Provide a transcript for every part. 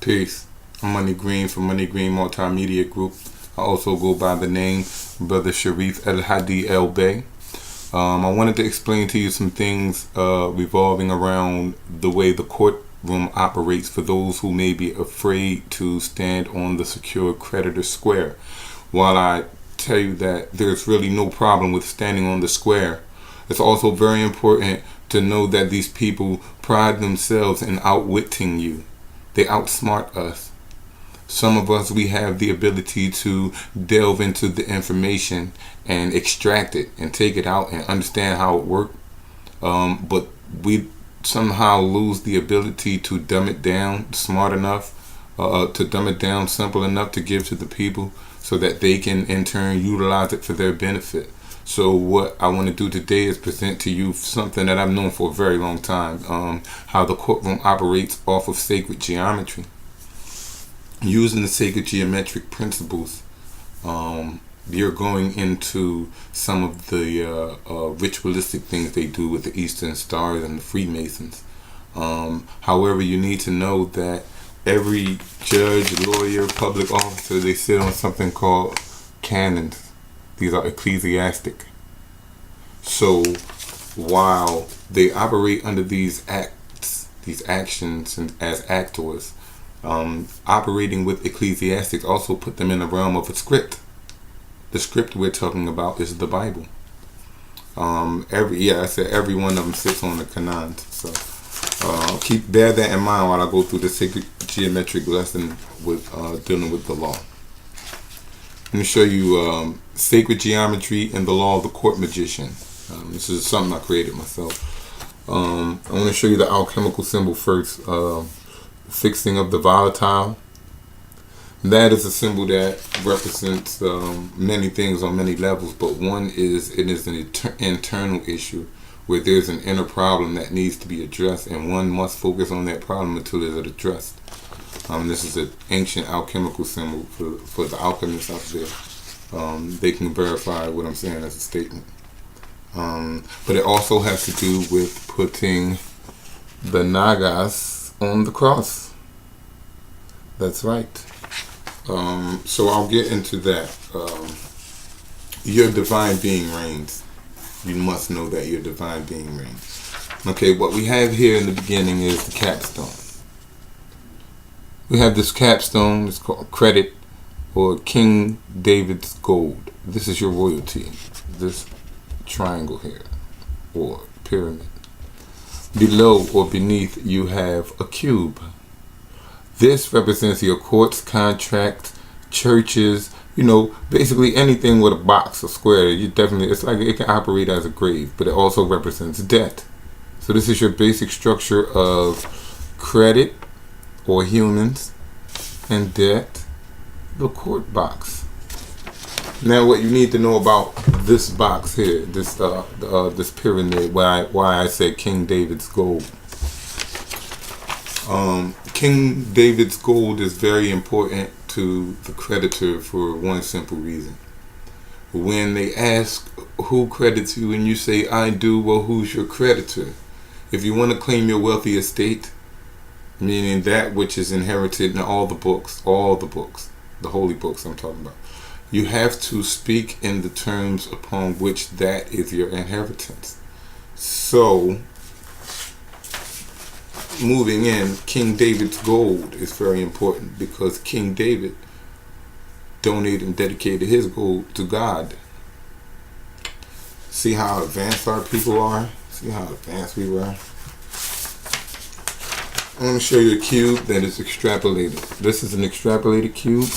Peace. I'm Money Green from Money Green Multimedia Group. I also go by the name Brother Sharif El Hadi El Bey. I wanted to explain to you some things revolving around the way the courtroom operates for those who may be afraid to stand on the secure creditor square. While I tell you that there's really no problem with standing on the square, it's also very important to know that these people pride themselves in outwitting you. They outsmart us. Some of us, we have the ability to delve into the information and extract it and take it out and understand how it works. But we somehow lose the ability to dumb it down smart enough, to dumb it down simple enough to give to the people so that they can in turn utilize it for their benefit. So what I want to do today is present to you something that I've known for a very long time, how the courtroom operates off of sacred geometry. Using the sacred geometric principles, you're going into some of the ritualistic things they do with the Eastern Stars and the Freemasons. However, you need to know that every judge, lawyer, public officer, they sit on something called canons. These are ecclesiastic. So while they operate under these acts, these actions, and as actors, operating with ecclesiastics also put them in the realm of a script. The script we're talking about is the Bible. I said every one of them sits on the canons. So bear that in mind while I go through the sacred geometric lesson with dealing with the law. Let me show you sacred geometry and the law of the court magician. This is something I created myself. I want to show you the alchemical symbol first. Fixing of the volatile. That is a symbol that represents many things on many levels, but one is it is an internal issue where there's an inner problem that needs to be addressed, and one must focus on that problem until it is addressed. This is an ancient alchemical symbol for the alchemists out there. They can verify what I'm saying as a statement. But it also has to do with putting the Nagas on the cross. That's right. So I'll get into that. Your divine being reigns. You must know that your divine being reigns. Okay, what we have here in the beginning is the capstone. We have this capstone. It's called credit, or King David's gold. This is your royalty. This triangle here, or pyramid. Below or beneath you have a cube. This represents your courts, contracts, churches, basically anything with a box, a square. It's like it can operate as a grave, but it also represents debt. So this is your basic structure of credit or humans and debt, the court box. Now, what you need to know about this box here, this pyramid, why I said King David's gold. King David's gold is very important to the creditor for one simple reason. When they ask who credits you and you say I do, well, who's your creditor? If you want to claim your wealthy estate, meaning that which is inherited in all the books, the holy books I'm talking about, you have to speak in the terms upon which that is your inheritance. So, moving in, King David's gold is very important because King David donated and dedicated his gold to God. See how advanced our people are? See how advanced we were? I want to show you a cube that is extrapolated. This is an extrapolated cube.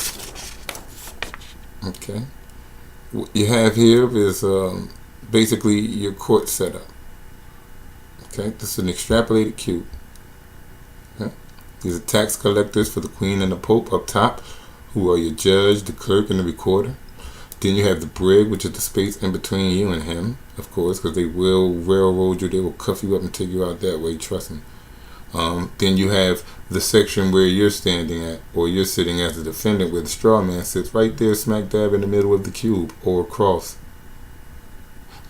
Okay. What you have here is basically your court setup. Okay. This is an extrapolated cube. Okay. These are tax collectors for the Queen and the Pope up top, who are your judge, the clerk, and the recorder. Then you have the brig, which is the space in between you and him, of course, because they will railroad you, they will cuff you up and take you out that way, trust me. Then you have the section where you're standing at, or you're sitting as a defendant, where the straw man sits right there smack dab in the middle of the cube, or across.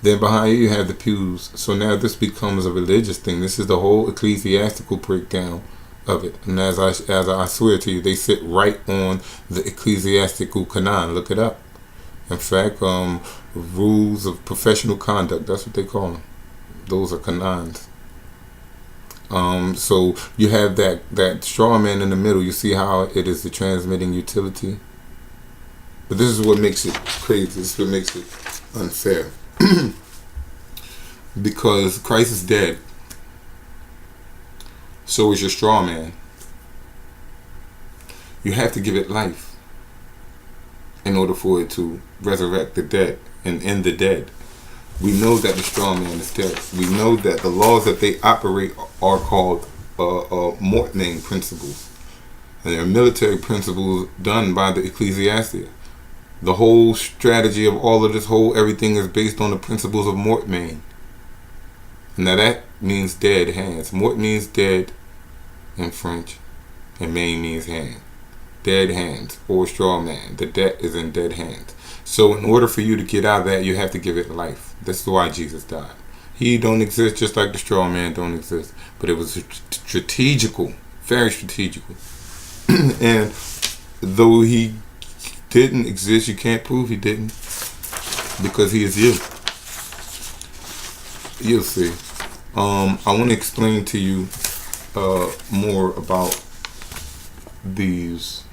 Then behind you have the pews. So now this becomes a religious thing. This is the whole ecclesiastical breakdown of it. And as I swear to you, they sit right on the ecclesiastical canon. Look it up. In fact, rules of professional conduct, that's what they call them. Those are canons. So you have that straw man in the middle. You see how it is the transmitting utility? But this is what makes it crazy. This is what makes it unfair. Because Christ is dead. So is your straw man. You have to give it life in order for it to resurrect the dead and end the dead. We know that the straw man is dead. We know that the laws that they operate are called mortmain principles. And they're military principles done by the ecclesiastia. The whole strategy of all of this whole everything is based on the principles of mortmain. Now that means dead hands. Mort means dead in French, and main means hand. Dead hands or straw man. The debt is in dead hands. So in order for you to get out of that, you have to give it life. That's why Jesus died. He don't exist just like the straw man don't exist. But it was strategical, very strategical. And though he didn't exist, you can't prove he didn't, because he is you. You'll see. I want to explain to you more about these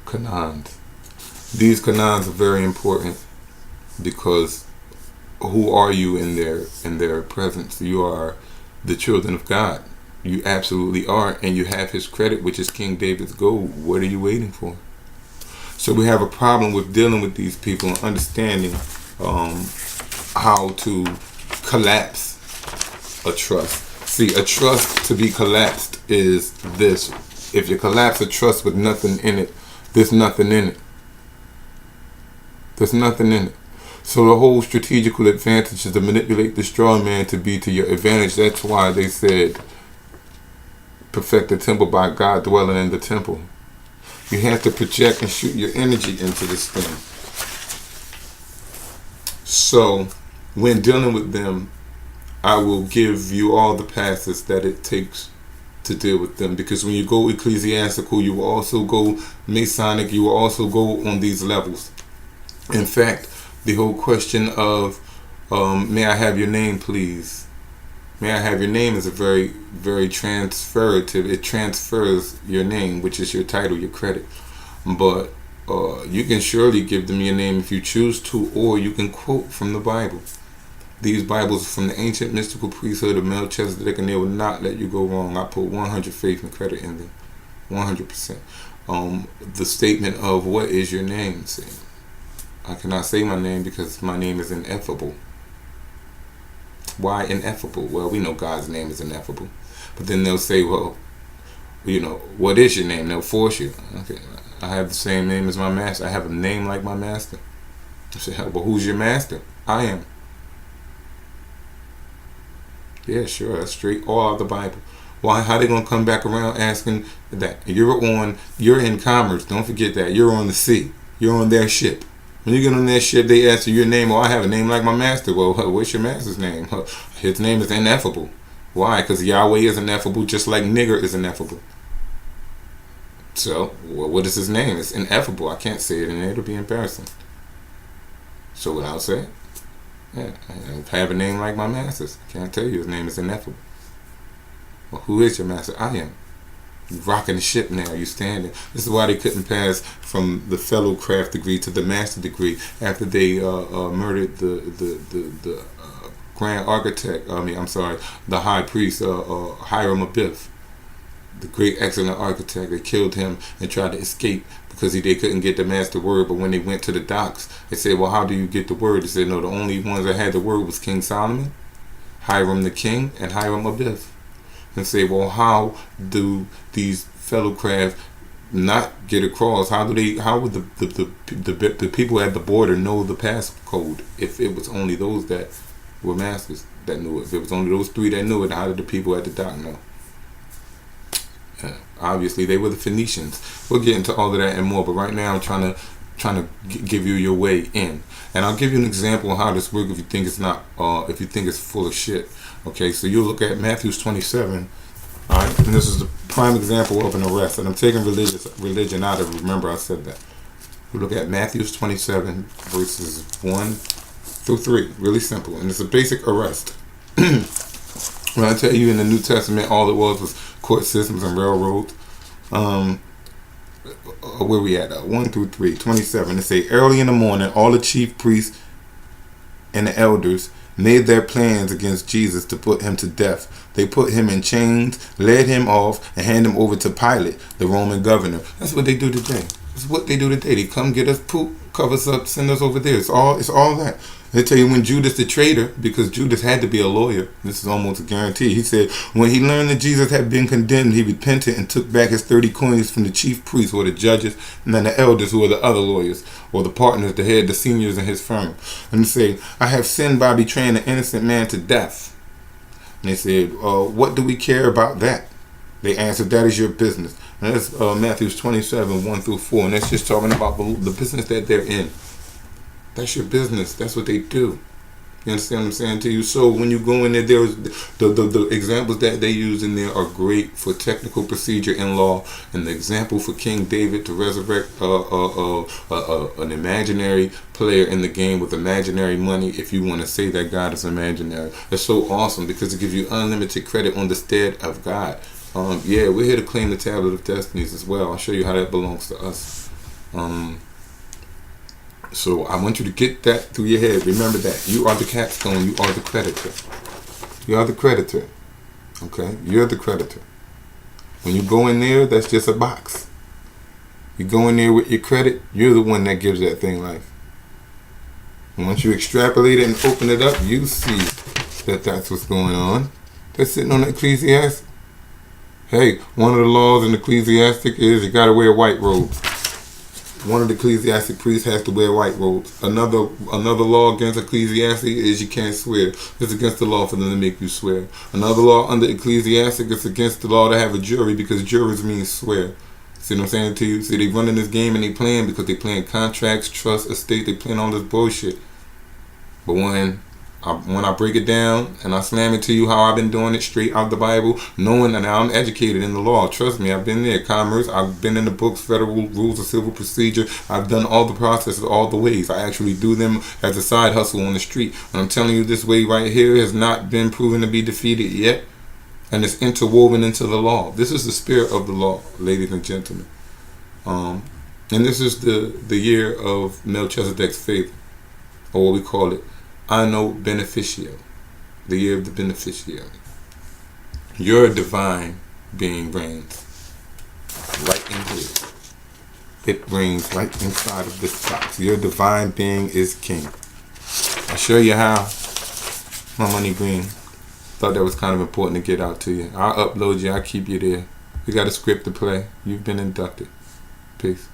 canons. These canons are very important because who are you in their presence? You are the children of God. You absolutely are, and you have his credit, which is King David's gold. What are you waiting for? So we have a problem with dealing with these people and understanding how to collapse a trust. See, a trust to be collapsed is this. If you collapse a trust with nothing in it, there's nothing in it. There's nothing in it. So the whole strategical advantage is to manipulate the straw man to be to your advantage. That's why they said, perfect the temple by God dwelling in the temple. You have to project and shoot your energy into this thing. So when dealing with them, I will give you all the passes that it takes to deal with them. Because when you go ecclesiastical, you will also go Masonic, you will also go on these levels. In fact, the whole question of, may I have your name, please? May I have your name is a very, very transferative. It transfers your name, which is your title, your credit. But you can surely give them your name if you choose to, or you can quote from the Bible. These Bibles are from the ancient mystical priesthood of Melchizedek, and they will not let you go wrong. I put 100 faith and credit in them. 100%. The statement of what is your name? Say, I cannot say my name because my name is ineffable. Why ineffable? Well, we know God's name is ineffable. But then they'll say, well, you know, what is your name? They'll force you. Okay, I have the same name as my master. I have a name like my master. I say, well, who's your master? I am. Yeah, sure. That's straight all out of the Bible. Why? How they gonna come back around asking that? You're in commerce. Don't forget that. You're on the sea. You're on their ship. When you get on that ship, they ask you your name. Oh, I have a name like my master. Well, what's your master's name? His name is ineffable. Why? Because Yahweh is ineffable, just like nigger is ineffable. So, well, what is his name? It's ineffable. I can't say it, and it'll be embarrassing. So what I'll say? Yeah, I have a name like my master's. I can't tell you his name is ineffable. Well, who is your master? I am. You rocking the ship now. You standing. This is why they couldn't pass from the fellow craft degree to the master degree after they murdered the grand architect. The high priest Hiram Abiff, the great excellent architect. They killed him and tried to escape because they couldn't get the master word. But when they went to the docks, they said, "Well, how do you get the word?" They said, "No, the only ones that had the word was King Solomon, Hiram the king, and Hiram Abiff." And say, well, how do these fellow craft not get across? How would the people at the border know the passcode if it was only those that were masters that knew it? If it was only those three that knew it, how did the people at the dock know? Obviously, they were the Phoenicians. We'll get into all of that and more, but right now I'm trying to give you your way in, and I'll give you an example of how this works if you think it's full of shit. Okay, so you look at Matthew 27, All right, and this is a prime example of an arrest. And I'm taking religion out of it. Remember, I said that. We look at Matthew 27, verses 1 through 3. Really simple, and it's a basic arrest. When I tell you in the New Testament, all it was court systems and railroads. Where we at? 1 through 3, 27. They say, early in the morning, all the chief priests and the elders made their plans against Jesus to put him to death. They put him in chains, led him off, and handed him over to Pilate, the Roman governor. That's what they do today. That's what they do today. They come get us, poop, cover us up, send us over there. It's all that. They tell you when Judas the traitor, because Judas had to be a lawyer. This is almost a guarantee. He said when he learned that Jesus had been condemned, he repented and took back his 30 coins from the chief priests or the judges, and then the elders who are the other lawyers or the partners, the head, the seniors in his firm. And they say, I have sinned by betraying an innocent man to death. And they said, what do we care about that? They answered, that is your business. And that's Matthew 27, 1 through 4. And that's just talking about the business that they're in. That's your business. That's what they do. You understand what I'm saying to you? So when you go in there, there's the examples that they use in there are great for technical procedure in law. And the example for King David to resurrect an imaginary player in the game with imaginary money, if you want to say that God is imaginary. That's so awesome because it gives you unlimited credit on the stead of God. Yeah, we're here to claim the tablet of destinies as well. I'll show you how that belongs to us. So I want you to get that through your head. Remember that. You are the capstone. You are the creditor. You are the creditor. Okay? You're the creditor. When you go in there, that's just a box. You go in there with your credit, you're the one that gives that thing life. And once you extrapolate it and open it up, you see that that's what's going on. They're sitting on the Ecclesiastic. Hey, one of the laws in the Ecclesiastic is you got to wear white robes. One of the ecclesiastic priests has to wear white robes. Another law against ecclesiastic is you can't swear. It's against the law for them to make you swear. Another law under ecclesiastic is against the law to have a jury because jurors means swear. See what I'm saying to you? See, they running this game and they playing because they playing contracts, trust, estate. They playing all this bullshit. But when I break it down and I slam it to you how I've been doing it straight out the Bible, knowing that I'm educated in the law. Trust me, I've been there. Commerce, I've been in the books, federal rules of civil procedure. I've done all the processes, all the ways. I actually do them as a side hustle on the street. And I'm telling you, this way right here has not been proven to be defeated yet. And it's interwoven into the law. This is the spirit of the law, ladies and gentlemen. And this is the year of Melchizedek's favor, or what we call it, Anno Beneficio, the year of the beneficiary. Your divine being reigns right in here. It reigns right inside of this box. Your divine being is king. I'll show you how. My money green. Thought that was kind of important to get out to you. I'll upload you. I'll keep you there. We got a script to play. You've been inducted. Peace.